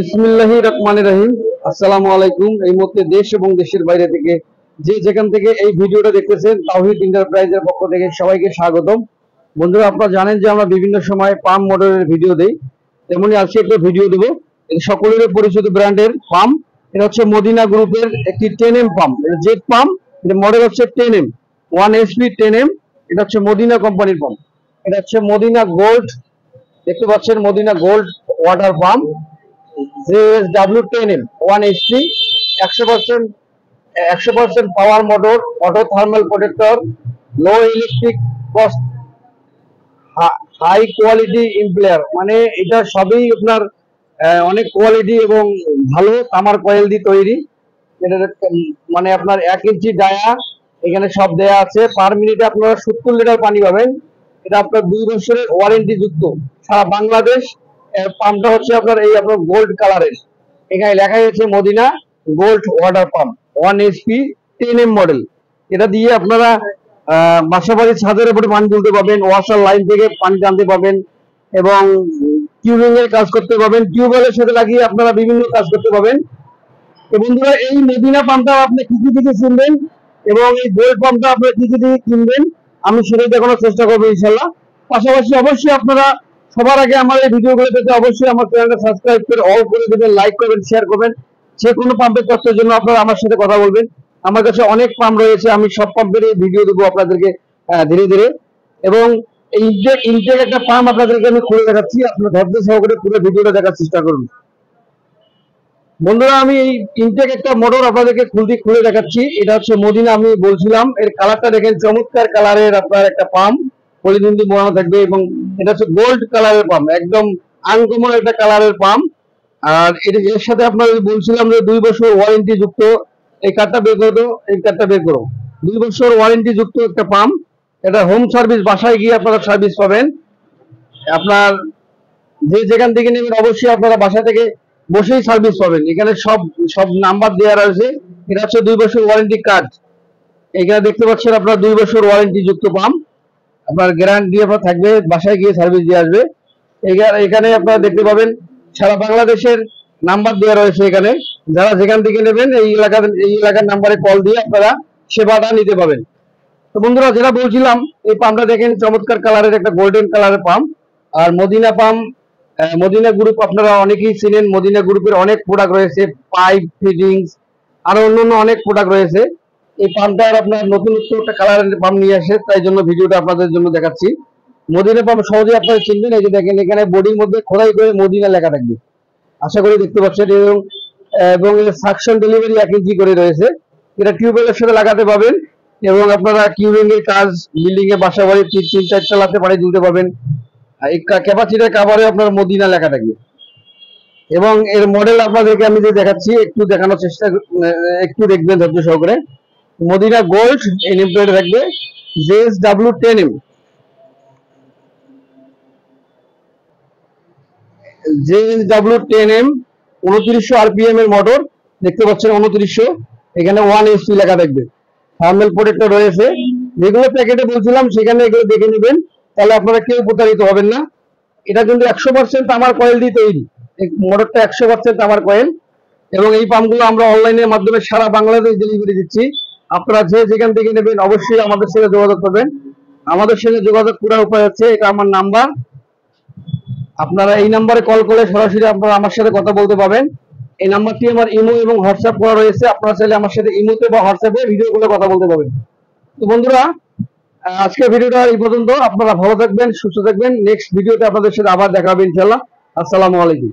বিসমিল্লাহির রহমানির রহিম। আসসালামু আলাইকুম। এই মুহূর্তে দেশ এবং দেশের বাইরে থেকে যে যেখান থেকে এই ভিডিওটা দেখতেছেন, তাওহীদ এন্টারপ্রাইজের পক্ষ থেকে সবাইকে স্বাগতম। বন্ধুরা, আপনারা জানেন যে আমরা বিভিন্ন সময় পাম্প মোটরের ভিডিও দেই, তেমনি আজকে একটা ভিডিও দেবো সকলের পরিচিত ব্র্যান্ডের পাম্প। এটা হচ্ছে মদিনা গ্রুপের একটি 10M পাম্প। এটা জেট পাম্প, এটা মডেল হচ্ছে 10M 1 HP 10M। এটা হচ্ছে মদিনা কোম্পানির পাম্প। এটা হচ্ছে মদিনা গোল্ড, দেখতে পাচ্ছেন Madina gold water pump JSW10M 1 HP, 100% power motor, auto thermal protector, low electric cost, high quality impeller. মানে এটা সবই আপনার অনেক কোয়ালিটি এবং ভালো তামার কয়েল দিয়ে তৈরি। এটা মানে আপনার 1 ইঞ্চি ডায়া এখানে সব দেয়া আছে। পার মিনিটে আপনারা 70 লিটার পানি পাবেন। এটা আপনার 2 বছরের ওয়ারেন্টি যুক্ত সারা বাংলাদেশ। পাম্পটা হচ্ছে আপনার আপনার গোল্ড কালারের, এখানে লেখা হয়েছে Madina gold water pump 1 HP 10M model. এটা দিয়ে আপনারা বাসা বাড়ির ছাদের উপরে পানি তুলতে পারবেন, ওয়াসার লাইন থেকে পানি টানতে পারবেন এবং টিউবিং এর কাজ করতে পারবেন। টিউবওয়েলের সাথে লাগিয়ে আপনারা বিভিন্ন কাজ করতে পারবেন। তো বন্ধুরা, এই মদিনা পাম্পটা আপনি কি কি থেকে কিনবেন এবং এই গোল্ড পাম্পটা আপনি কি কি থেকে কিনবেন, আমি সেটাই দেখানোর চেষ্টা করবো ইনশাল্লাহ। পাশাপাশি অবশ্যই আপনারা সবার আগে আমার এই ভিডিওগুলো পেতে অবশ্যই আমার চ্যানেলটা সাবস্ক্রাইব করে অল করে দেবেন, লাইক করবেন, শেয়ার করবেন। যে কোনো পাম্পের তথ্যের জন্য আপনারা আমার সাথে কথা বলবেন। আমার কাছে অনেক পাম্প রয়েছে, আমি সব পাম্পের ভিডিও দেবো আপনাদেরকে ধীরে ধীরে। এবং এই ইনটেক একটা পাম্প আপনাদেরকে আমি খুলে দেখাচ্ছি, আপনারা ধৈর্য সহকারে পুরো ভিডিওটা দেখার চেষ্টা করুন। বন্ধুরা, আমি এই ইনটেক একটা মোটর আপনাদেরকে খুলে দেখাচ্ছি। এটা হচ্ছে মদিনা, আমি বলছিলাম এর কালারটা দেখেন, চমৎকার কালারের আপনার একটা পাম্প, পলিথিন দিয়ে মোড়ানো থাকবে এবং এটা হচ্ছে গোল্ড কালারের পাম্প, একদম আনকমন একটা কালারের পাম্প। আর এর সাথে আপনার বলছিলাম যে 2 বছর ওয়ারেন্টি যুক্ত। এই কার্ডটা বের করো, এই কার্ডটা বের করো। 2 বছর ওয়ারেন্টি যুক্ত একটা পাম্প। এটা হোম সার্ভিস, বাসায় গিয়ে আপনারা সার্ভিস পাবেন। আপনার যে যেখান থেকে নেবেন অবশ্যই আপনারা বাসা থেকে বসেই সার্ভিস পাবেন। এখানে সব সব নাম্বার দেওয়া রয়েছে। এটা হচ্ছে 2 বছর ওয়ারেন্টি কার্ড। এখানে দেখতে পাচ্ছেন আপনার 2 বছর ওয়ারেন্টি যুক্ত পাম্প, আপনার গ্যারান্টি আপনার থাকবে, বাসায় গিয়ে সার্ভিস দিয়ে আসবে। এখানে আপনারা দেখতে পাবেন সারা বাংলাদেশের নাম্বার দেওয়া রয়েছে। এখানে যারা যেখান থেকে নেবেন এই এলাকার নাম্বারে কল দিয়ে আপনারা সেবাটা নিতে পাবেন। তো বন্ধুরা, যেটা বলছিলাম, এই পাম্পটা দেখেন চমৎকার কালারের একটা গোল্ডেন কালারের পাম্প। আর মদিনা পাম্প, মদিনা গ্রুপ আপনারা অনেকেই চিনেন। মদিনা গ্রুপের অনেক প্রোডাক্ট রয়েছে, পাইপ ফিটিংস, আরো অন্যান্য অনেক প্রোডাক্ট রয়েছে। এই পাম্পটার আপনার নতুনত্ব একটা কালারের পাম্প নিয়ে আসে, তাই জন্য ভিডিওটা আপনাদের জন্য দেখাচ্ছি। মদিনা পাম্প সহজে আপনারা চিনবেন। এই যে দেখেন, এখানে বডির মধ্যে খোদাই করে মদিনা লেখা থাকবে, আশা করি দেখতে পাচ্ছেন। এবং সাকশন ডেলিভারি 1 ইঞ্চি করে রয়েছে। এটা টিউবওয়েলের সাথে লাগাতে পাবেন এবং আপনারা টিউবিং এর কাজ, বিল্ডিং এ বাসা বাড়ি 3-4 তলাতে পানি তুলতে পারবেন। এই ক্যাপাসিটির কাভারে আপনার মদিনা লেখা থাকবে। এবং এর মডেল আপনাদেরকে আমি যে দেখাচ্ছি, একটু দেখানোর চেষ্টা, একটু দেখবেন ধৈর্য সহকারে। মদিনা গোল্ড এই নেম প্লেটে থাকবে JSW10M। JSW10M 2900 RPM এর মোটর, দেখতে পাচ্ছেন 2900। এখানে 1 HP লেখা থাকবে, থার্মাল প্রোটেক্টর রয়েছে। যেগুলো প্যাকেটে বলছিলাম সেখানে এগুলো দেখে নেবেন, তাহলে আপনারা কেউ প্রতারিত হবেন না। এটা কিন্তু 100% তামার কয়েল দিয়ে তৈরি। এই মোটরটা 100% তামার কয়েল। এবং এই পাম্পগুলো আমরা অনলাইনের মাধ্যমে সারা বাংলাদেশ ডেলিভারি দিচ্ছি। আপনারা যে যেখান থেকে নেবেন অবশ্যই আমাদের সাথে যোগাযোগ করবেন। আমাদের সঙ্গে যোগাযোগ করার উপায় হচ্ছে, এটা আমার নাম্বার, আপনারা এই নাম্বারে কল করে সরাসরি আপনারা আমার সাথে কথা বলতে পারবেন। এই নাম্বারটি আমার ইমো এবং হোয়াটসঅ্যাপ করা রয়েছে, আপনারা চাইলে আমার সাথে ইমোতে বা হোয়াটসঅ্যাপে ভিডিও কলে কথা বলতে পারবেন। তো বন্ধুরা, আজকের ভিডিওটা এই পর্যন্ত। আপনারা ভালো থাকবেন, সুস্থ থাকবেন। নেক্সট ভিডিওতে আপনাদের সাথে আবার দেখা হবে ইনশাআল্লাহ। আসসালামু আলাইকুম।